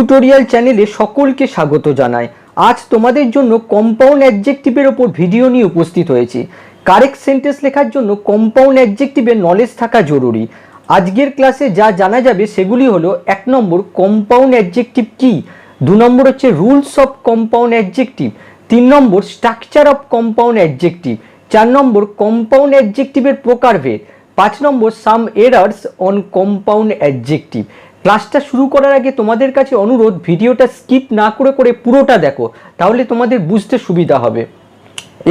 Tutorial চ্যানেলে সকলকে স্বাগত জানাই। আজ তোমাদের জন্য কম্পাউন্ড অ্যাডজেক্টিভের ওপর ভিডিও নিয়ে উপস্থিত হয়েছি। কারেক্ট সেন্টেন্স লেখার জন্য কম্পাউন্ড অ্যাডজেক্টিভের নলেজ থাকা জরুরি। আজকের ক্লাসে যা জানা যাবে সেগুলি হলো: 1 নম্বর কম্পাউন্ড অ্যাডজেক্টিভ কি, 2 নম্বর হচ্ছে rules of compound adjective, 3 number structure of compound adjective, 4 number compound অ্যাডজেক্টিভের প্রকারভেদ, 5 number some errors on compound adjective. ক্লাসটা শুরু করার আগে তোমাদের কাছে অনুরোধ, ভিডিওটা স্কিপ না করে পুরোটা দেখো, তাহলে তোমাদের বুঝতে সুবিধা হবে।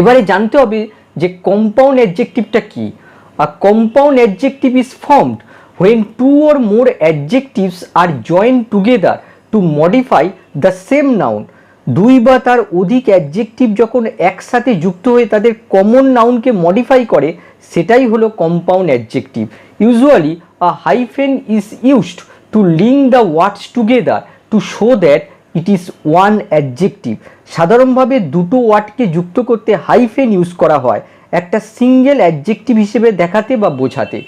এবারে জানতে হবে যে কম্পাউন্ড অ্যাডজেক্টিভটা কি। A compound adjective is formed when two or more adjectives are joined together to modify the same noun। দুই বা তার অধিক অ্যাডজেক্টিভ যখন একসাথে যুক্ত হয়ে তাদের কমন নাউনকে মডিফাই করে, সেটাই হলো compound adjective. Usually a hyphen is used to link the words together to show that it is one adjective। সাধারণভাবে দুটো ওয়ার্ডকে যুক্ত করতে হাইফেন ইউজ করা হয় একটা সিঙ্গেল অ্যাডজেক্টিভ হিসেবে দেখাতে বা বোঝাতে।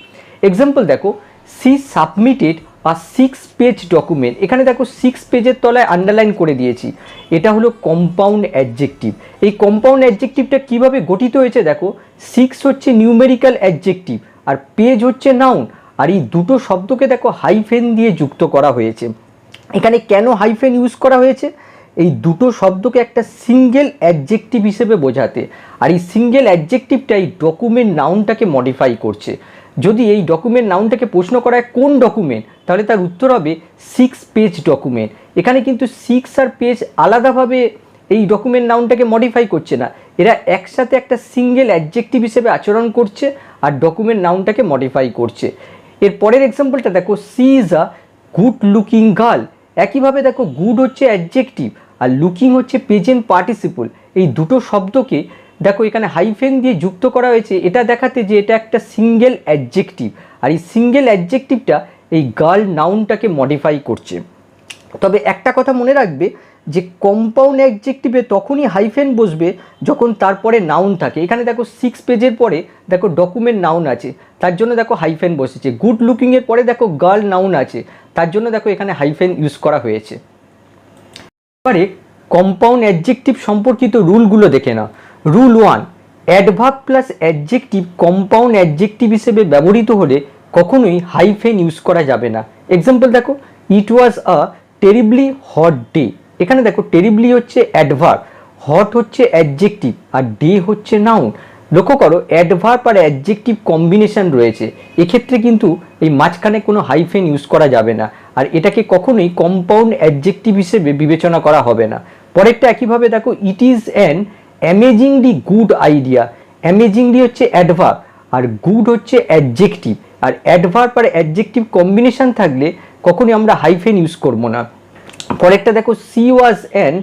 এক্সাম্পল দেখো, she submitted a 6 page document. এখানে দেখো 6 পেজের তলায় আন্ডারলাইন করে দিয়েছি, এটা হলো কম্পাউন্ড অ্যাডজেক্টিভ। এই কম্পাউন্ড অ্যাডজেক্টিভটা কিভাবে গঠিত হয়েছে দেখো, 6 হচ্ছে নিউমেরিক্যাল অ্যাডজেক্টিভ আর পেজ হচ্ছে নাউন, আর এই দুটো শব্দকে দেখো হাইফেন দিয়ে যুক্ত করা হয়েছে। এখানে কেন হাইফেন ইউজ করা হয়েছে? এই দুটো শব্দকে একটা সিঙ্গেল অ্যাডজেক্টিভ হিসেবে বোঝাতে, আর এই সিঙ্গেল অ্যাডজেক্টিভটা এই ডকুমেন্ট নাউনটাকে মডিফাই করছে। যদি এই ডকুমেন্ট নাউনটাকে প্রশ্ন করা হয় কোন ডকুমেন্ট, তাহলে তার উত্তর হবে 6 পেজ ডকুমেন্ট। এখানে কিন্তু 6 আর পেজ আলাদাভাবে এই ডকুমেন্ট নাউনটাকে মডিফাই করছে না, এরা একসাথে একটা সিঙ্গেল অ্যাডজেক্টিভ হিসেবে আচরণ করছে আর ডকুমেন্ট নাউনটাকে মডিফাই করছে। এর পরের এক্সাম্পলটা দেখো, she is a good looking girl. একইভাবে দেখো, গুড হচ্ছে অ্যাডজেক্টিভ আর লুকিং হচ্ছে প্রেজেন্ট পার্টিসিপল। এই দুটো শব্দকে দেখো এখানে হাইফেন দিয়ে যুক্ত করা হয়েছে, এটা দেখাতে যে এটা একটা সিঙ্গেল অ্যাডজেক্টিভ, আর এই সিঙ্গেল অ্যাডজেক্টিভটা এই গার্ল নাউনটাকে মডিফাই করছে। তবে একটা কথা মনে রাখবে যে কম্পাউন্ড অ্যাডজেক্টিভে তখনই হাইফেন বসবে যখন তারপরে নাউন থাকে। এখানে দেখো 6 পেজের পরে দেখো ডকুমেন্ট নাউন আছে, তার জন্য দেখো হাইফেন বসেছে। গুড লুকিংয়ের পরে দেখো গার্ল নাউন আছে, তার জন্য দেখো এখানে হাইফেন ইউজ করা হয়েছে। এবারে কম্পাউন্ড অ্যাডজেক্টিভ সম্পর্কিত রুলগুলো দেখে নাও। Rule 1, adverb plus adjective compound adjective হিসেবে ব্যবহৃত হলে কখনোই হাইফেন ইউজ করা যাবে না। এক্সাম্পল দেখো, it was a terribly hot day. এখানে দেখো টেরিবলি হচ্ছে অ্যাডভার্ব, হট হচ্ছে অ্যাডজেক্টিভ আর ডে হচ্ছে নাউন। লক্ষ্য করো, অ্যাডভার্ব আর অ্যাডজেক্টিভ কম্বিনেশন রয়েছে, এক্ষেত্রে কিন্তু এই মাঝখানে কোনো হাইফেন ইউজ করা যাবে না, আর এটাকে কখনোই কম্পাউন্ড অ্যাডজেক্টিভ হিসেবে বিবেচনা করা হবে না। পরেরটা একইভাবে দেখো, it is an amazingly good idea. Amazingly হচ্ছে অ্যাডভার্ব আর গুড হচ্ছে অ্যাডজেক্টিভ, আর অ্যাডভার্ব আর অ্যাডজেক্টিভ কম্বিনেশন থাকলে কখনোই আমরা হাইফেন ইউজ করবো না। পরেরটা দেখো, C was an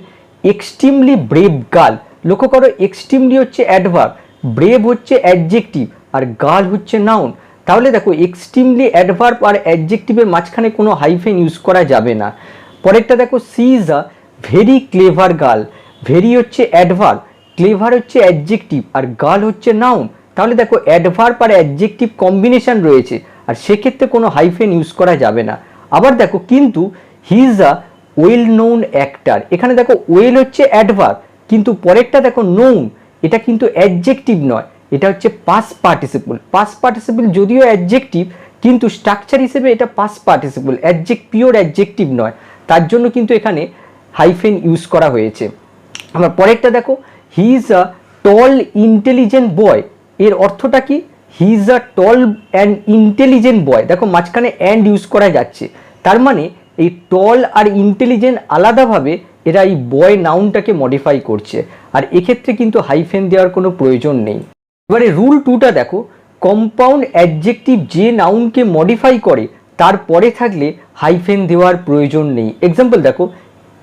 extremely brave girl. লক্ষ্য করো, এক্সট্রিমলি হচ্ছে অ্যাডভার্ব, ব্রেভ হচ্ছে অ্যাডজেক্টিভ আর গার্ল হচ্ছে নাউন। তাহলে দেখো এক্সট্রিমলি অ্যাডভার্ব আর অ্যাডজেক্টিভের মাঝখানে কোনো হাইফেন ইউজ করা যাবে না। পরেরটা দেখো, she is a very clever girl. Very হচ্ছে অ্যাডভার্ব, ক্লেভার হচ্ছে অ্যাডজেক্টিভ আর গার্ল হচ্ছে নাউন। তাহলে দেখো অ্যাডভার্ব আর অ্যাডজেক্টিভ কম্বিনেশন রয়েছে, আর সেক্ষেত্রে কোনো হাইফেন ইউজ করা যাবে না। আবার দেখো, কিন্তু হি is a well known actor. এখানে দেখো ওয়েল হচ্ছে অ্যাডভার্ব, কিন্তু পরেরটা দেখো নোন, এটা কিন্তু অ্যাডজেক্টিভ নয়, এটা হচ্ছে পাস্ট পার্টিসিপল। পাস্ট পার্টিসিপল যদিও অ্যাডজেক্টিভ, কিন্তু স্ট্রাকচার হিসেবে এটা পাস্ট পার্টিসিপল, পিওর অ্যাডজেক্টিভ নয়, তার জন্য কিন্তু এখানে হাইফেন ইউজ করা হয়েছে। আবার পরেরটা দেখো, he is a ton intelligent বয়। এর অর্থটা কি? হি is a tall and intelligent বয়। দেখো মাঝখানে অ্যান্ড ইউজ করা যাচ্ছে, তার মানে এই টল আর ইন্টেলিজেন্ট আলাদাভাবে এরা এই বয় নাউনটাকে মডিফাই করছে, আর এক্ষেত্রে কিন্তু হাইফেন দেওয়ার কোনো প্রয়োজন নেই। এবারে রুল 2টা দেখো, কম্পাউন্ড অ্যাডজেক্টিভ যে নাউনকে মডিফাই করে তারপরে থাকলে হাইফেন দেওয়ার প্রয়োজন নেই। এক্সাম্পল দেখো,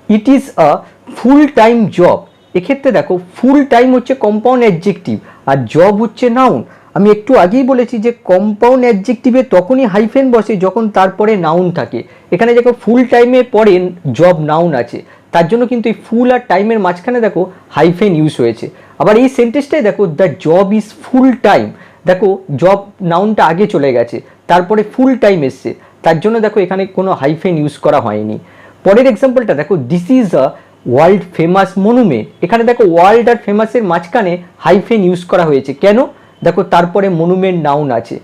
it is a full time job. এক্ষেত্রে দেখো ফুল টাইম হচ্ছে কম্পাউন্ড অ্যাডজেক্টিভ আর জব হচ্ছে নাউন। আমি একটু আগেই বলেছি যে কম্পাউন্ড অ্যাডজেক্টিভে তখনই হাইফেন বসে যখন তারপরে নাউন থাকে। এখানে দেখো ফুল টাইমের পরে জব নাউন আছে, তার জন্য কিন্তু এই ফুল আর টাইমের মাঝখানে দেখো হাইফেন ইউজ হয়েছে। আবার এই সেন্টেন্সটাই দেখো, the job is full time. দেখো জব নাউনটা আগে চলে গেছে, তারপরে ফুল টাইম এসছে, তার জন্য দেখো এখানে কোনো হাইফেন ইউজ করা হয়নি। পরের এক্সাম্পলটা দেখো, this is a world famous monument. এখানে দেখো ওয়ার্ল্ড আর ফেমাসের মাঝখানে হাইফেন ইউজ করা হয়েছে, কেন? দেখো তারপরে মনুমেন্ট নাউন আছে।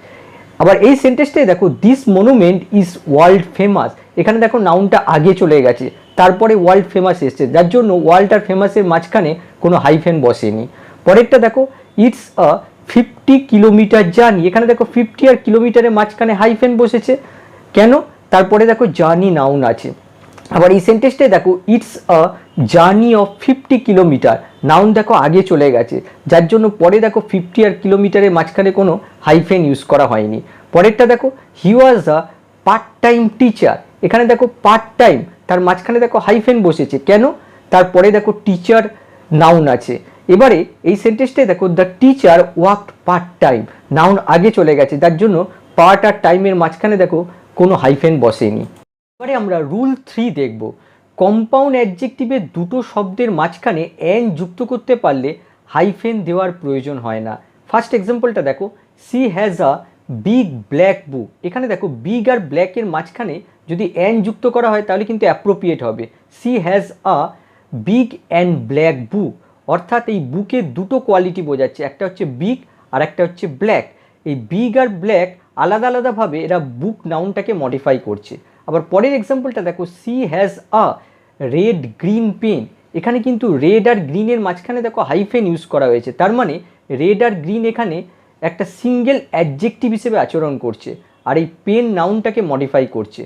আবার এই সেন্টেন্সটাই দেখো, this monument is world famous, এখানে দেখো নাউনটা আগে চলে গেছে, তারপরে ওয়ার্ল্ড ফেমাস এসছে, যার জন্য ওয়ার্ল্ড আর ফেমাসের মাঝখানে কোনো হাইফেন বসেনি। পরেরটা দেখো, ইটস আ 50 কিলোমিটার জার্নি, এখানে দেখো 50 আর কিলোমিটারের মাঝখানে হাইফেন বসেছে, কেন? তারপরে দেখো জার্নি নাউন আছে। আবার এই সেন্টেন্সটাই দেখো, it's a journey of 50 kilometre, noun দেখো আগে চলে গেছে, যার জন্য পরে দেখো 50 আর কিলোমিটারের মাঝখানে কোনো হাইফেন ইউজ করা হয়নি। পরেরটা দেখো, he was a part time teacher, এখানে দেখো পার্ট টাইম, তার মাঝখানে দেখো হাইফেন বসেছে, কেন? তারপরে দেখো টিচার নাউন আছে। এবারে এই সেন্টেন্সটাই দেখো, the teacher worked part time, noun আগে চলে গেছে, যার জন্য পার্ট আর টাইমের মাঝখানে দেখো কোনো হাইফেন বসেনি। এবারে আমরা রুল 3 দেখব। কম্পাউন্ড অ্যাডজেক্টিভের দুটো শব্দের মাঝখানে অ্যান যুক্ত করতে পারলে হাইফেন দেওয়ার প্রয়োজন হয় না। ফার্স্ট এক্সাম্পলটা দেখো, she has a big black book, এখানে দেখো বিগ আর ব্ল্যাকের মাঝখানে যদি অ্যান যুক্ত করা হয় তাহলে কিন্তু অ্যাপ্রোপ্রিয়েট হবে। She has a big and black book, অর্থাৎ এই বুকের দুটো কোয়ালিটি বোঝাচ্ছে, একটা হচ্ছে বিগ আর একটা হচ্ছে ব্ল্যাক। এই বিগ আর ব্ল্যাক আলাদা আলাদাভাবে এরা বুক নাউনটাকে মডিফাই করছে। আবার পরের এক্সাম্পলটা দেখো, she has a red green pen, এখানে কিন্তু রেড আর গ্রিনের মাঝখানে দেখো হাইফেন ইউজ করা হয়েছে, তার মানে রেড আর গ্রিন এখানে একটা সিঙ্গেল অ্যাডজেক্টিভ হিসেবে আচরণ করছে, আর এই পেন নাউনটাকে মডিফাই করছে।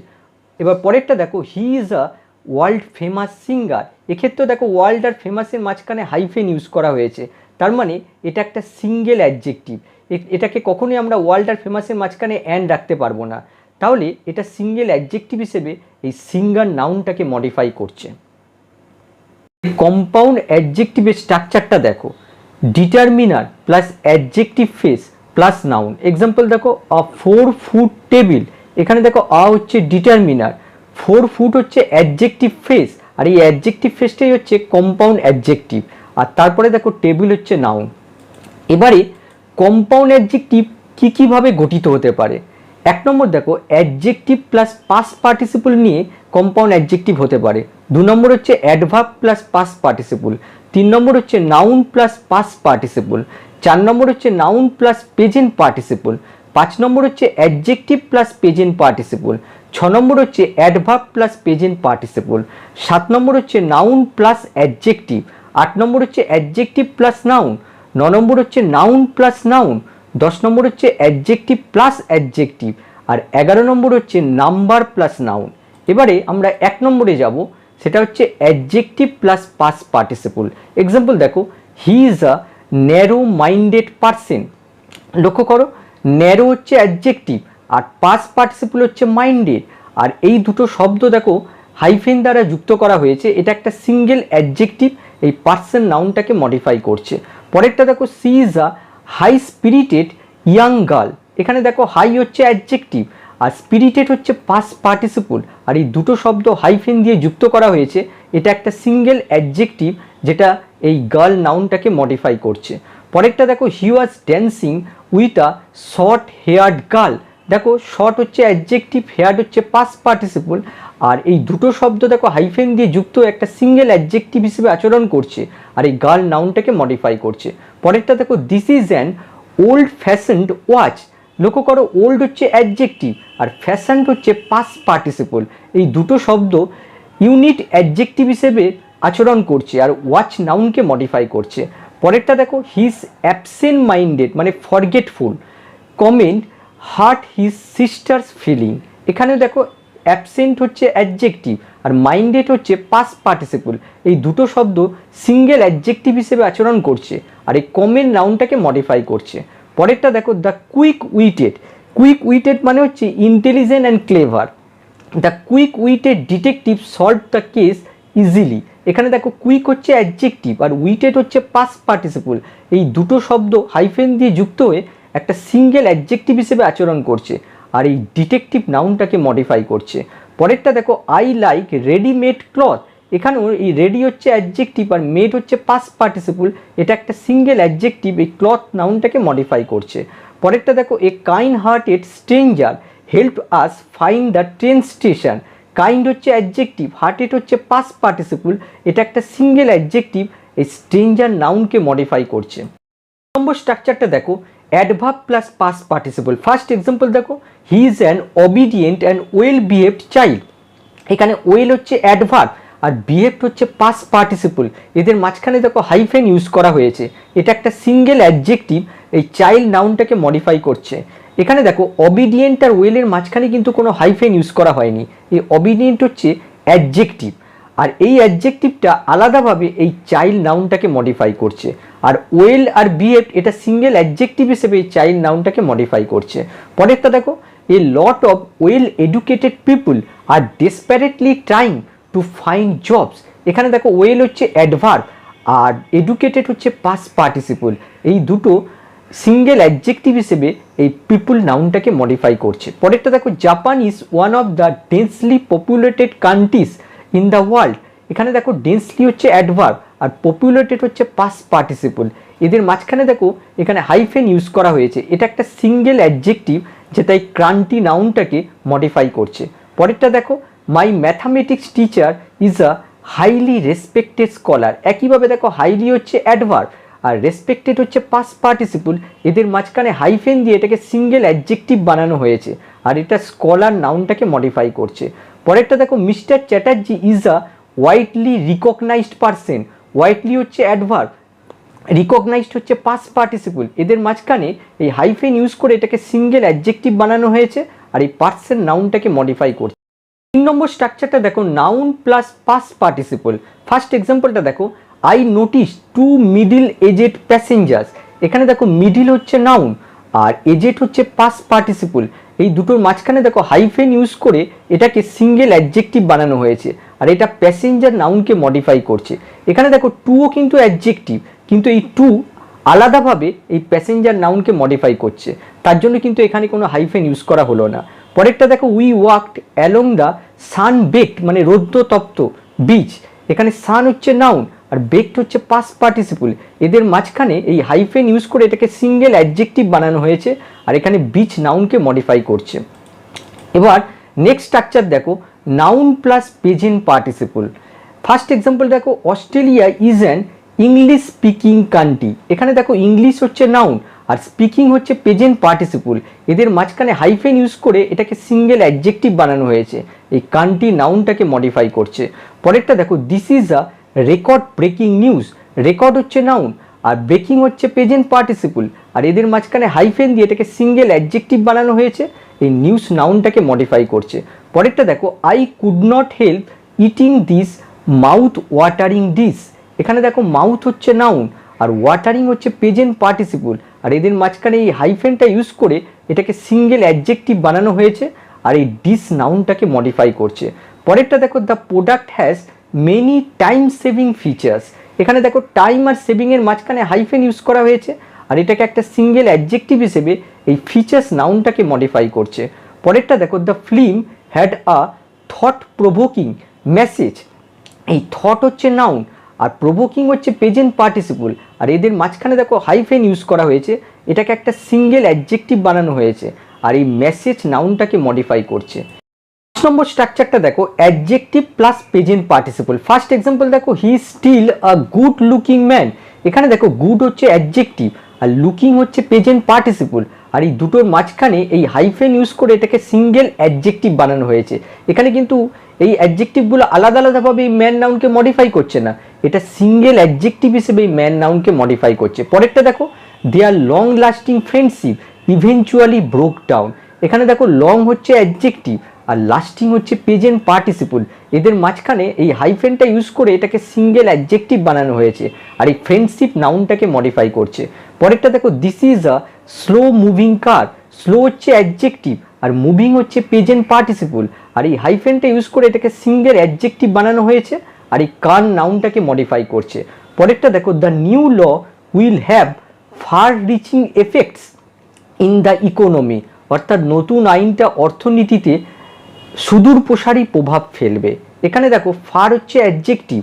এবার পরেরটা দেখো, he is a world famous singer, এক্ষেত্রে দেখো ওয়ার্ল্ড আর ফেমাসের মাঝখানে হাইফেন ইউজ করা হয়েছে, তার মানে এটা একটা সিঙ্গেল অ্যাডজেক্টিভ, এটাকে কখনোই আমরা ওয়ার্ল্ড আর ফেমাসের মাঝখানে অ্যান্ড রাখতে পারবো না, তাহলে এটা সিঙ্গেল অ্যাডজেক্টিভ হিসেবে এই সিঙ্গার নাউনটাকে মডিফাই করছে। কম্পাউন্ড অ্যাডজেক্টিভের স্ট্রাকচারটা দেখো, determiner plus adjective face plus noun. Example দেখো, আ 4 ফুট টেবিল, এখানে দেখো আ হচ্ছে ডিটারমিনার, 4 ফুট হচ্ছে অ্যাডজেক্টিভ ফেস, আর এই অ্যাডজেক্টিভ ফেসটাই হচ্ছে কম্পাউন্ড অ্যাডজেক্টিভ, আর তারপরে দেখো টেবিল হচ্ছে নাউন। এবারে কম্পাউন্ড অ্যাডজেক্টিভ কীভাবে গঠিত হতে পারে? এক নম্বর দেখো, অ্যাডজেক্টিভ প্লাস পাস্ট পার্টিসিপল নিয়ে কম্পাউন্ড অ্যাডজেক্টিভ হতে পারে। 2 নম্বর হচ্ছে অ্যাডভার্ব প্লাস পাস্ট পার্টিসিপল। 3 নম্বর হচ্ছে নাউন প্লাস পাস্ট পার্টিসিপল। 4 নম্বর হচ্ছে নাউন প্লাস প্রেজেন্ট পার্টিসিপল। 5 নম্বর হচ্ছে অ্যাডজেক্টিভ প্লাস প্রেজেন্ট পার্টিসিপল। 6 নম্বর হচ্ছে অ্যাডভার্ব প্লাস প্রেজেন্ট পার্টিসিপল। 7 নম্বর হচ্ছে নাউন প্লাস অ্যাডজেক্টিভ। 8 নম্বর হচ্ছে অ্যাডজেক্টিভ প্লাস নাউন। 9 নম্বর হচ্ছে নাউন প্লাস নাউন। 10 নম্বর হচ্ছে অ্যাডজেক্টিভ প্লাস অ্যাডজেক্টিভ, আর 11 নম্বর হচ্ছে number plus noun. এবারে আমরা 1 নম্বরে যাব, সেটা হচ্ছে adjective plus past participle. Example দেখো, he is a narrow minded person. লক্ষ্য করো, ন্যারো হচ্ছে অ্যাডজেক্টিভ আর পাস্ট পার্টিসিপল হচ্ছে মাইন্ডেড, আর এই দুটো শব্দ দেখো হাইফেন দ্বারা যুক্ত করা হয়েছে, এটা একটা সিঙ্গেল অ্যাডজেক্টিভ এই পার্সন নাউনটাকে মডিফাই করছে। পরেরটা দেখো, she is a high spirited young girl, এখানে দেখো হাই হচ্ছে অ্যাডজেক্টিভ আর স্পিরিটেড হচ্ছে পাস্ট পার্টিসিপল, আর এই দুটো শব্দ হাইফেন দিয়ে যুক্ত করা হয়েছে, এটা একটা সিঙ্গেল অ্যাডজেক্টিভ যেটা এই গার্ল নাউনটাকে মডিফাই করছে। পরেরটা দেখো, he was dancing with a short haired girl, দেখো শর্ট হচ্ছে অ্যাডজেক্টিভ, হেয়ার্ড হচ্ছে পাস্ট পার্টিসিপল, আর এই দুটো শব্দ দেখো হাইফেন দিয়ে যুক্ত একটা সিঙ্গেল অ্যাডজেক্টিভ হিসেবে আচরণ করছে, আর এই গার্ল নাউনটাকে মডিফাই করছে। পরেরটা দেখো, this is an old fashioned watch, লক্ষ্য করো ওল্ড হচ্ছে অ্যাডজেক্টিভ আর ফ্যাশনড হচ্ছে পাস্ট পার্টিসিপল, এই দুটো শব্দ ইউনিট অ্যাডজেক্টিভ হিসেবে আচরণ করছে আর ওয়াচ নাউনকে মডিফাই করছে। পরেরটা দেখো, হিজ অ্যাবসেন্ট মাইন্ডেড মানে forgetful, comment hurt his sisters feeling, এখানে দেখো অ্যাবসেন্ট হচ্ছে অ্যাডজেক্টিভ আর মাইন্ডেড হচ্ছে পাস্ট পার্টিসিপল, এই দুটো শব্দ সিঙ্গেল অ্যাডজেক্টিভ হিসেবে আচরণ করছে আর এই কমেন্ট নাউনটাকে মডিফাই করছে। পরেরটা দেখো, the quick witted, quick witted মানে হচ্ছে intelligent and clever, the quick witted detective solve the case easily, এখানে দেখো কুইক হচ্ছে অ্যাডজেক্টিভ আর উইটেড হচ্ছে পাস্ট পার্টিসিপল, এই দুটো শব্দ হাইফেন দিয়ে যুক্ত হয়ে একটা সিঙ্গেল অ্যাডজেক্টিভ হিসেবে আচরণ করছে আর এই ডিটেকটিভ নাউনটাকে মডিফাই করছে। পরেরটা দেখো, আই লাইক রেডিমেড ক্লথ, এখানেও এই রেডি হচ্ছে অ্যাডজেক্টিভ আর মেড হচ্ছে পাস্ট পার্টিসিপল, এটা একটা সিঙ্গেল অ্যাডজেক্টিভ এই ক্লথ নাউনটাকে মডিফাই করছে। পরেরটা দেখো, a kind hearted stranger help us find the train station, kind হচ্ছে অ্যাডজেক্টিভ, হার্টেড হচ্ছে পাস্ট পার্টিসিপল, এটা একটা সিঙ্গেল অ্যাডজেক্টিভ, এই স্ট্রেঞ্জার নাউনকে মডিফাই করছে। নম্বর স্ট্রাকচারটা দেখো, adverb plus past participle. First example দেখো, he is an obedient and well behaved child. এখানে ওয়েল হচ্ছে অ্যাডভার্ব আর বিহেভড হচ্ছে পাস্ট পার্টিসিপল, এদের মাঝখানে দেখো হাইফেন ইউজ করা হয়েছে, এটা একটা সিঙ্গেল অ্যাডজেক্টিভ, এই চাইল্ড নাউনটাকে মডিফাই করছে। এখানে দেখো অবিডিয়েন্ট আর ওয়েলের মাঝখানে কিন্তু কোনো হাইফেন ইউজ করা হয়নি, এই অবিডিয়েন্ট হচ্ছে অ্যাডজেক্টিভ আর এই অ্যাডজেক্টিভটা আলাদাভাবে এই চাইল্ড নাউনটাকে মডিফাই করছে। আর ওয়েল আর বিহেভ এটা সিঙ্গেল অ্যাডজেক্টিভ হিসেবে এই চাইল্ড নাউনটাকে মডিফাই করছে। পরেরটা দেখো, a lot of well educated people are desperately trying to find jobs. এখানে দেখো ওয়েল হচ্ছে অ্যাডভার্ব আর এডুকেটেড হচ্ছে পাস্ট পার্টিসিপল, এই দুটো সিঙ্গেল অ্যাডজেক্টিভ হিসেবে এই পিপুল নাউনটাকে মডিফাই করছে। পরেরটা দেখো, Japan is one of the densely populated countries in the world. এখানে দেখো ডেন্সলি হচ্ছে অ্যাডভার্ব আর পপুলেটেড হচ্ছে পাস্ট পার্টিসিপল, এদের মাঝখানে দেখো এখানে হাইফেন ইউজ করা হয়েছে, এটা একটা সিঙ্গেল অ্যাডজেক্টিভ যেটা এই ক্রান্তি নাউনটাকে মডিফাই করছে। পরেরটা দেখো, my mathematics teacher is a highly respected scholar. একইভাবে দেখো হাইলি হচ্ছে অ্যাডভার্ব আর রেসপেক্টেড হচ্ছে পাস্ট পার্টিসিপল, এদের মাঝখানে হাইফেন দিয়ে এটাকে সিঙ্গেল অ্যাডজেক্টিভ বানানো হয়েছে আর এটা স্কলার নাউনটাকে মডিফাই করছে। পরেরটা দেখো, mister Chatterjee is a widely recognised person. Widely হচ্ছে অ্যাডভার্ব, রিকগনাইজড হচ্ছে পাস্ট পার্টিসিপল, এদের মাঝখানে এই হাইফেন ইউজ করে এটাকে সিঙ্গেল অ্যাডজেক্টিভ বানানো হয়েছে আর এই পার্সন নাউনটাকে মডিফাই করছে। 3 নম্বর স্ট্রাকচারটা দেখো, noun plus past participle. First এক্সাম্পলটা দেখো, I notice 2 middle aged passengers. এখানে দেখো মিডিল হচ্ছে নাউন আর এজেড হচ্ছে পাস্ট পার্টিসিপল, এই দুটোর মাঝখানে দেখো হাইফেন ইউজ করে এটাকে সিঙ্গেল অ্যাডজেক্টিভ বানানো হয়েছে আর এটা প্যাসেঞ্জার নাউনকে মডিফাই করছে। এখানে দেখো টুও কিন্তু অ্যাডজেক্টিভ, কিন্তু এই টু আলাদাভাবে এই প্যাসেঞ্জার নাউনকে মডিফাই করছে, তার জন্য কিন্তু এখানে কোনো হাইফেন ইউজ করা হলো না। পরেরটা দেখো, we walked along the sun baked মানে রৌদ্রতপ্ত বিচ। এখানে সান হচ্ছে নাউন আর বেকড হচ্ছে পাস্ট পার্টিসিপল, এদের মাঝখানে এই হাইফেন ইউজ করে এটাকে সিঙ্গেল অ্যাডজেক্টিভ বানানো হয়েছে আর এখানে বিচ নাউনকে মডিফাই করছে। এবার নেক্সট স্ট্রাকচার দেখো, noun plus present participle. First example দেখো, Australia is an English speaking country. এখানে দেখো ইংলিশ হচ্ছে নাউন আর স্পিকিং হচ্ছে প্রেজেন্ট পার্টিসিপল, এদের মাঝখানে হাইফেন ইউজ করে এটাকে সিঙ্গেল অ্যাডজেক্টিভ বানানো হয়েছে, এই কান্ট্রি নাউনটাকে মডিফাই করছে। পরেরটা দেখো, this is a record breaking news. Record হচ্ছে নাউন আর ব্রেকিং হচ্ছে প্রেজেন্ট পার্টিসিপল আর এদের মাঝখানে হাইফেন দিয়ে এটাকে সিঙ্গেল অ্যাডজেক্টিভ বানানো হয়েছে, এই নিউজ নাউনটাকে মডিফাই করছে। পরেরটা দেখো, I could not help eating this mouth watering dish. এখানে দেখো মাউথ হচ্ছে নাউন আর ওয়াটারিং হচ্ছে প্রেজেন্ট পার্টিসিপল আর এদের মাঝখানে এই হাইফেনটা ইউজ করে এটাকে সিঙ্গেল অ্যাডজেক্টিভ বানানো হয়েছে আর এই ডিশ নাউনটাকে মডিফাই করছে। পরেরটা দেখো, the product has many time saving features. এখানে দেখো টাইম আর সেভিংয়ের মাঝখানে হাইফেন ইউজ করা হয়েছে আর এটাকে একটা সিঙ্গেল অ্যাডজেক্টিভ হিসেবে এই ফিচার্স নাউনটাকে মডিফাই করছে। পরেরটা দেখো, the film had a thought provoking message. এই থট হচ্ছে নাউন আর প্রভোকিং হচ্ছে প্রেজেন্ট পার্টিসিপল আর এদের মাঝখানে দেখো হাইফেন ইউজ করা হয়েছে, এটাকে একটা সিঙ্গেল অ্যাডজেক্টিভ বানানো হয়েছে আর এই মেসেজ নাউনটাকে মডিফাই করছে। 5 নম্বর স্ট্রাকচারটা দেখো, adjective plus present participle. First example দেখো, he is still a good looking man. এখানে দেখো গুড হচ্ছে অ্যাডজেক্টিভ আর লুকিং হচ্ছে প্রেজেন্ট পার্টিসিপল আর এই দুটোর মাঝখানে এই হাইফেন ইউজ করে এটাকে সিঙ্গেল অ্যাডজেক্টিভ বানানো হয়েছে। এখানে কিন্তু এই অ্যাডজেক্টিভগুলো আলাদা আলাদাভাবে এই ম্যান নাউনকে মডিফাই করছে না, এটা সিঙ্গেল অ্যাডজেক্টিভ হিসেবে এই ম্যান নাউনকে মডিফাই করছে। পরেরটা দেখো, their long lasting friendship eventually broke down. এখানে দেখো লং হচ্ছে অ্যাডজেক্টিভ আর লাস্টিং হচ্ছে প্রেজেন্ট পার্টিসিপল, এদের মাঝখানে এই হাইফেনটা ইউজ করে এটাকে সিঙ্গেল অ্যাডজেক্টিভ বানানো হয়েছে আর এই ফ্রেন্ডশিপ নাউনটাকে মডিফাই করছে। পরেরটা দেখো, this is a slow moving car. Slow হচ্ছে অ্যাডজেক্টিভ আর মুভিং হচ্ছে প্রেজেন্ট পার্টিসিপল আর এই হাইফেনটা ইউজ করে এটাকে সিঙ্গেল অ্যাডজেক্টিভ বানানো হয়েছে আর এই কার নাউনটাকে মডিফাই করছে। পরেরটা দেখো, the new law will have far reaching effects in the economy. অর্থাৎ নতুন আইনটা অর্থনীতিতে সুদূর প্রসারী প্রভাব ফেলবে। এখানে দেখো ফার হচ্ছে অ্যাডজেক্টিভ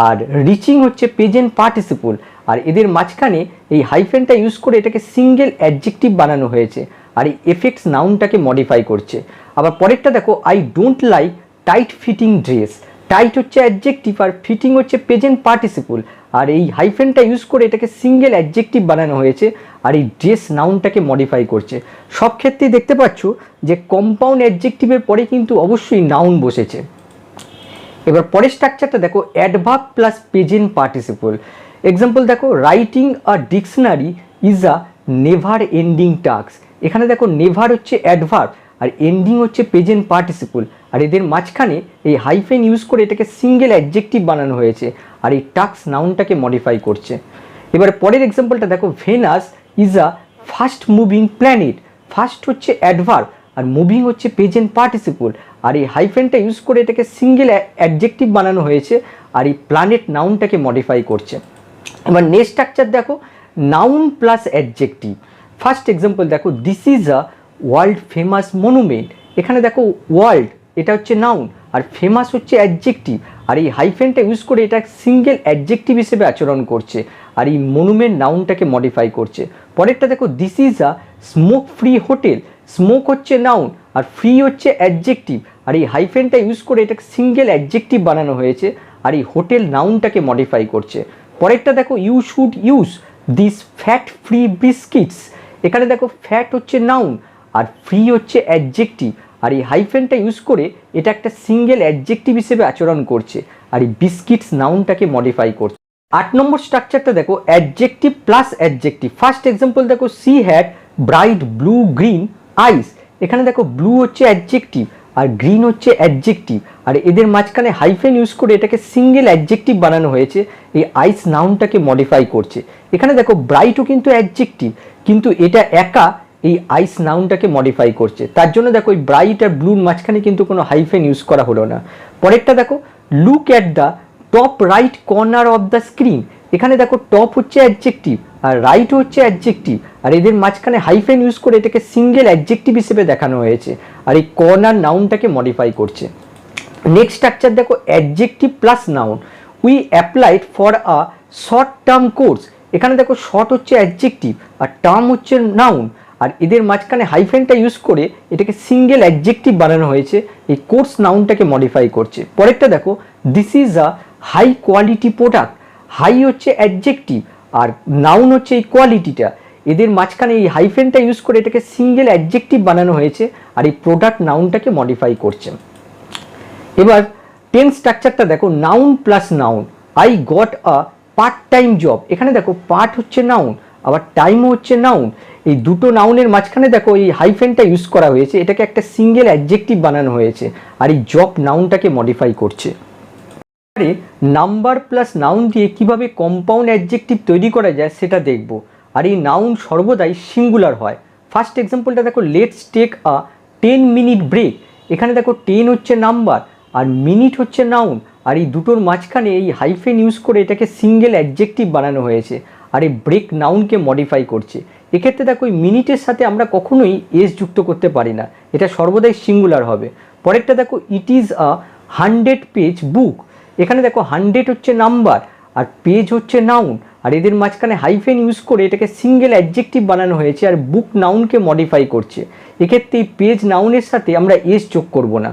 আর রিচিং হচ্ছে প্রেজেন্ট পার্টিসিপল আর এদের মাঝখানে এই হাইফেনটা ইউজ করে এটাকে সিঙ্গেল অ্যাডজেক্টিভ বানানো হয়েছে আর এই এফেক্টস নাউনটাকে মডিফাই করছে। আবার পরেরটা দেখো, I don't like tight fitting dress. Tight হচ্ছে অ্যাডজেক্টিভ আর ফিটিং হচ্ছে প্রেজেন্ট পার্টিসিপল, আর এই হাইফেনটা ইউজ করে এটাকে সিঙ্গেল অ্যাডজেক্টিভ বানানো হয়েছে, আর এই ড্রেস নাউনটাকে মডিফাই করছে। সব ক্ষেত্রেই দেখতে পাচ্ছ যে কম্পাউন্ড অ্যাডজেক্টিভের পরে কিন্তু অবশ্যই নাউন বসেছে। এবার পরের স্ট্রাকচারটা দেখো, adverb plus present participle. Example দেখো, writing a dictionary is a never ending task. এখানে দেখো নেভার হচ্ছে অ্যাডভার্ব আর এন্ডিং হচ্ছে প্রেজেন্ট পার্টিসিপল, আর এদের মাঝখানে এই হাইফেন ইউজ করে এটাকে সিঙ্গেল অ্যাডজেক্টিভ বানানো হয়েছে, আর এই টাস্ক নাউনটাকে মডিফাই করছে। এবার পরের এক্সাম্পলটা দেখো, Venus is a fast moving planet. Fast হচ্ছে অ্যাডভার্ব আর মুভিং হচ্ছে প্রেজেন্ট পার্টিসিপল, আর এই হাইফেনটা ইউজ করে এটাকে সিঙ্গেল অ্যাডজেক্টিভ বানানো হয়েছে, আর এই প্ল্যানেট নাউনটাকে মডিফাই করছে। এবার নেক্সট স্ট্রাকচার দেখো, noun plus adjective. First example দেখো, this is a world famous monument. এখানে দেখো ওয়ার্ল্ড এটা হচ্ছে নাউন আর ফেমাস হচ্ছে অ্যাডজেক্টিভ, আর এই হাইফেনটা ইউজ করে এটা সিঙ্গেল অ্যাডজেক্টিভ হিসেবে আচরণ করছে, আর এই মনুমেন্ট নাউনটাকে মডিফাই করছে। পরেরটা দেখো, this is a smoke free hotel. Smoke হচ্ছে নাউন আর ফ্রি হচ্ছে অ্যাডজেক্টিভ, আর এই হাইফেনটা ইউজ করে এটাকে সিঙ্গেল অ্যাডজেক্টিভ বানানো হয়েছে, আর এই হোটেল নাউনটাকে মডিফাই করছে। পরেরটা দেখো, you should use this fat free biscuits. এখানে দেখো ফ্যাট হচ্ছে নাউন আর ফ্রি হচ্ছে অ্যাডজেক্টিভ, আর এই হাইফেনটা ইউজ করে এটা একটা সিঙ্গেল অ্যাডজেক্টিভ হিসেবে আচরণ করছে, আর এই বিস্কিটস নাউনটাকে মডিফাই করছে। 8 নম্বর স্ট্রাকচারটা দেখো, adjective plus adjective. First example দেখো, she had bright blue green eyes. এখানে দেখো ব্লু হচ্ছে অ্যাডজেক্টিভ আর গ্রিন হচ্ছে অ্যাডজেক্টিভ, আর এদের মাঝখানে হাইফেন ইউজ করে এটাকে সিঙ্গেল অ্যাডজেক্টিভ বানানো হয়েছে, এই আইস নাউনটাকে মডিফাই করছে। এখানে দেখো ব্রাইটও কিন্তু অ্যাডজেক্টিভ, কিন্তু এটা একা এই আইস নাউনটাকে মডিফাই করছে, তার জন্য দেখো এই ব্রাইট আর ব্লুর মাঝখানে কিন্তু কোনো হাইফেন ইউজ করা হলো না। পরেরটা দেখো, look at the top right corner of the screen. এখানে দেখো টপ হচ্ছে অ্যাডজেক্টিভ আর রাইট হচ্ছে অ্যাডজেক্টিভ, আর এদের মাঝখানে হাইফেন ইউজ করে এটাকে সিঙ্গেল অ্যাডজেক্টিভ হিসেবে দেখানো হয়েছে, আর এই কর্নার নাউনটাকে মডিফাই করছে। নেক্সট স্ট্রাকচার দেখো, adjective plus noun. We applied for a short term course. এখানে দেখো শর্ট হচ্ছে অ্যাডজেক্টিভ আর টার্ম হচ্ছে নাউন, আর এদের মাঝখানে হাইফেনটা ইউজ করে এটাকে সিঙ্গেল অ্যাডজেক্টিভ বানানো হয়েছে, এই কোর্স নাউনটাকে মডিফাই করছে। পরেরটা দেখো, this is a high quality product. High হচ্ছে অ্যাডজেক্টিভ আর নাউন হচ্ছে এই কোয়ালিটিটা, এদের মাঝখানে এই হাইফেনটা ইউজ করে এটাকে সিঙ্গেল অ্যাডজেক্টিভ বানানো হয়েছে, আর এই প্রোডাক্ট নাউনটাকে মডিফাই করছে। এবার 10 স্ট্রাকচারটা দেখো, noun plus noun. I got a part time job. এখানে দেখো পার্ট হচ্ছে নাউন আবার টাইমও হচ্ছে নাউন, এই দুটো নাউনের মাঝখানে দেখো এই হাইফেনটা ইউজ করা হয়েছে, এটাকে একটা সিঙ্গেল অ্যাডজেক্টিভ বানানো হয়েছে, আর এই জব নাউনটাকে মডিফাই করছে। নাম্বার প্লাস নাউন দিয়ে কিভাবে কম্পাউন্ড অ্যাডজেক্টিভ তৈরি করা যায় সেটা দেখব, আর এই নাউন সর্বদাই সিঙ্গুলার হয়। ফার্স্ট এক্সাম্পলটা দেখো, let's take a 10 minute break. এখানে দেখো 10 হচ্ছে নাম্বার আর মিনিট হচ্ছে নাউন, আর এই দুটোর মাঝখানে এই হাইফেন ইউজ করে এটাকে সিঙ্গেল অ্যাডজেক্টিভ বানানো হয়েছে, আর এই ব্রেক নাউনকে মডিফাই করছে। এক্ষেত্রে দেখো এই মিনিটের সাথে আমরা কখনোই এস যুক্ত করতে পারি না, এটা সর্বদাই সিঙ্গুলার হবে। পরেরটা দেখো, ইট ইজ আ 100 পেজ বুক। এখানে দেখো 100 হচ্ছে নাম্বার আর পেজ হচ্ছে নাউন, আর এদের মাঝখানে হাইফেন ইউজ করে এটাকে সিঙ্গেল অ্যাডজেক্টিভ বানানো হয়েছে, আর বুক নাউনকে মডিফাই করছে। এক্ষেত্রে এই পেজ নাউনের সাথে আমরা এস যোগ করব না।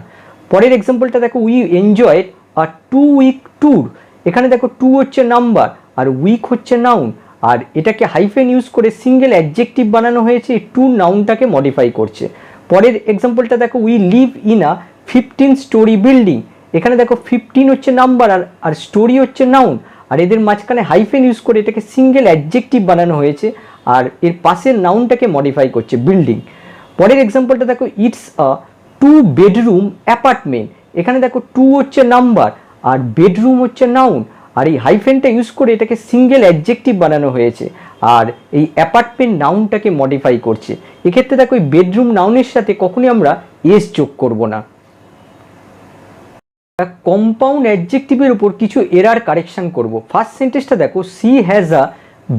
পরের এক্সাম্পলটা দেখো, we enjoyed a 2 week tour. এখানে দেখো 2 হচ্ছে নাম্বার আর উইক হচ্ছে নাউন, আর এটাকে হাইফেন ইউজ করে সিঙ্গেল অ্যাডজেক্টিভ বানানো হয়েছে, এই ট্যুর নাউনটাকে মডিফাই করছে। পরের এক্সাম্পলটা দেখো, we live in a 15 story building. এখানে দেখো 15 হচ্ছে নাম্বার আর স্টোরি হচ্ছে নাউন, আর এদের মাঝখানে হাইফেন ইউজ করে এটাকে সিঙ্গেল অ্যাডজেক্টিভ বানানো হয়েছে, আর এর পাশের নাউনটাকে মডিফাই করছে, বিল্ডিং। পরের এক্সাম্পলটা দেখো, ইটস আ 2 বেডরুম অ্যাপার্টমেন্ট। এখানে দেখো 2 হচ্ছে নাম্বার আর বেডরুম হচ্ছে নাউন, আর এই হাইফেনটা ইউজ করে এটাকে সিঙ্গেল অ্যাডজেক্টিভ বানানো হয়েছে, আর এই অ্যাপার্টমেন্ট নাউনটাকে মডিফাই করছে। এক্ষেত্রে দেখো এই বেডরুম নাউনের সাথে কখনোই আমরা এস যোগ করব না। কম্পাউন্ড অ্যাডজেক্টিভের উপর কিছু এরার কারেকশন করব। ফার্স্ট সেন্টেন্সটা দেখো, she has a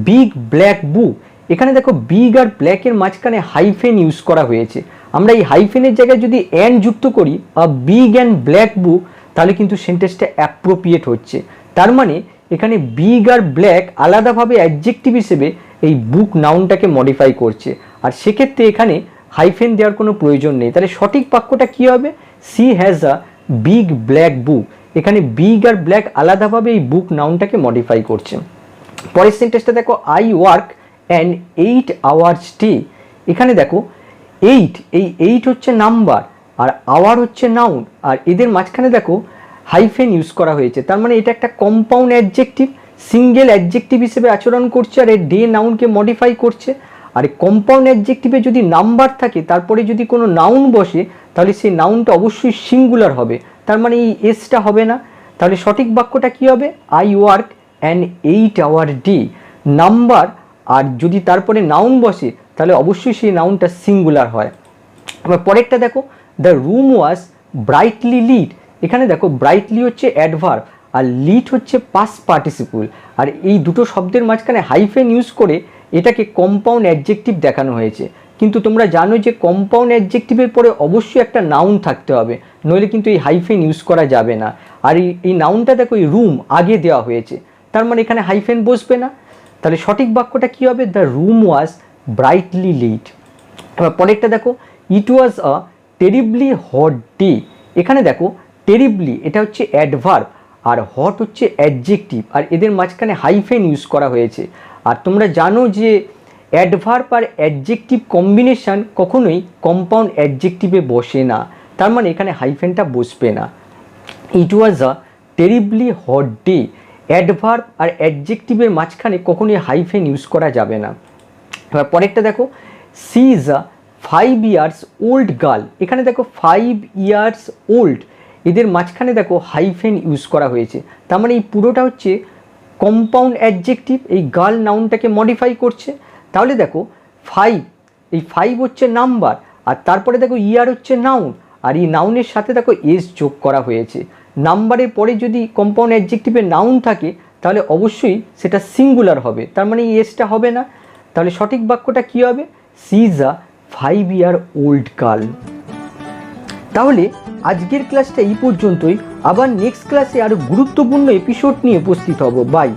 big black book. এখানে দেখো বিগ আর ব্ল্যাকের মাঝখানে হাইফেন ইউজ করা হয়েছে, আমরা এই হাইফেনের জায়গায় যদি অ্যান্ড যুক্ত করি আ বিগ অ্যান্ড ব্ল্যাক বুক, তাহলে কিন্তু সেন্টেন্সটা অ্যাপ্রোপ্রিয়েট হচ্ছে। তার মানে এখানে বিগ আর ব্ল্যাক আলাদাভাবে অ্যাডজেক্টিভ হিসেবে এই বুক নাউনটাকে মডিফাই করছে, আর সেক্ষেত্রে এখানে হাইফেন দেওয়ার কোনো প্রয়োজন নেই। তাহলে সঠিক বাক্যটা কী হবে, she has a big black book. এখানে বিগ আর ব্ল্যাক আলাদাভাবে এই বুক নাউনটাকে মডিফাই করছে। পরের সেন্টেন্সটা দেখো, I work an 8 hours day. এখানে দেখো 8, এই 8 হচ্ছে নাম্বার আর আওয়ার হচ্ছে নাউন, আর এদের মাঝখানে দেখো হাইফেন ইউজ করা হয়েছে। তার মানে এটা একটা কম্পাউন্ড অ্যাডজেক্টিভ, সিঙ্গেল অ্যাডজেক্টিভ হিসেবে আচরণ করছে আর এর ডে নাউনকে মডিফাই করছে। আর কম্পাউন্ড অ্যাডজেক্টিভে যদি নাম্বার থাকে তারপরে যদি কোনো নাউন বসে তাহলে সেই নাউনটা অবশ্যই সিঙ্গুলার হবে, তার মানে এই এসটা হবে না। তাহলে সঠিক বাক্যটা কি হবে? I work an 8 hour day. Number আর যদি তারপরে নাউন বসে তাহলে অবশ্যই সেই নাউনটা সিঙ্গুলার হয়। এবার পরেরটা দেখো, the room was brightly lit. এখানে দেখো ব্রাইটলি হচ্ছে অ্যাডভার্ব আর লিট হচ্ছে পাস্ট পার্টিসিপল, আর এই দুটো শব্দের মাঝখানে হাইফেন ইউজ করে এটাকে কম্পাউন্ড অ্যাডজেক্টিভ দেখানো হয়েছে। কিন্তু তোমরা জানো যে কম্পাউন্ড অ্যাডজেক্টিভের পরে অবশ্যই একটা নাউন থাকতে হবে, নইলে কিন্তু এই হাইফেন ইউজ করা যাবে না। আর এই নাউনটা দেখো এই রুম আগে দেওয়া হয়েছে, তার মানে এখানে হাইফেন বসবে না। তাহলে সঠিক বাক্যটা কী হবে? The room was brightly lit. এবার পরেরটা দেখো, it was a terribly hot day. এখানে দেখো টেরিবলি এটা হচ্ছে অ্যাডভার্ব আর হট হচ্ছে অ্যাডজেক্টিভ, আর এদের মাঝখানে হাইফেন ইউজ করা হয়েছে। আর তোমরা জানো যে অ্যাডভার্ব আর অ্যাডজেক্টিভ কম্বিনেশান কখনোই কম্পাউন্ড অ্যাডজেক্টিভে বসে না, তার মানে এখানে হাইফেনটা বসবে না। ইট was a terribly hot day, adverb আর অ্যাডজেক্টিভের মাঝখানে কখনোই হাইফেন ইউজ করা যাবে না। এবার পরেরটা দেখো, she is a 5 years old girl. এখানে দেখো 5 years old, এদের মাঝখানে দেখো হাইফেন ইউজ করা হয়েছে, তার মানে এই পুরোটা হচ্ছে কম্পাউন্ড অ্যাডজেক্টিভ, এই গার্ল নাউনটাকে মডিফাই করছে। তাহলে দেখো 5, এই 5 হচ্ছে নাম্বার আর তারপরে দেখো ইয়ার হচ্ছে নাউন, আর এই নাউনের সাথে দেখো এস যোগ করা হয়েছে। নাম্বারের পরে যদি কম্পাউন্ড অ্যাডজেক্টিভের নাউন থাকে তাহলে অবশ্যই সেটা সিঙ্গুলার হবে, তার মানে এই এসটা হবে না। তাহলে সঠিক বাক্যটা কী হবে? She is a 5 year old girl. তাহলে আজকের ক্লাসটা এই পর্যন্তই, আবার নেক্সট ক্লাসে আরও গুরুত্বপূর্ণ এপিসোড নিয়ে উপস্থিত হব। বাই।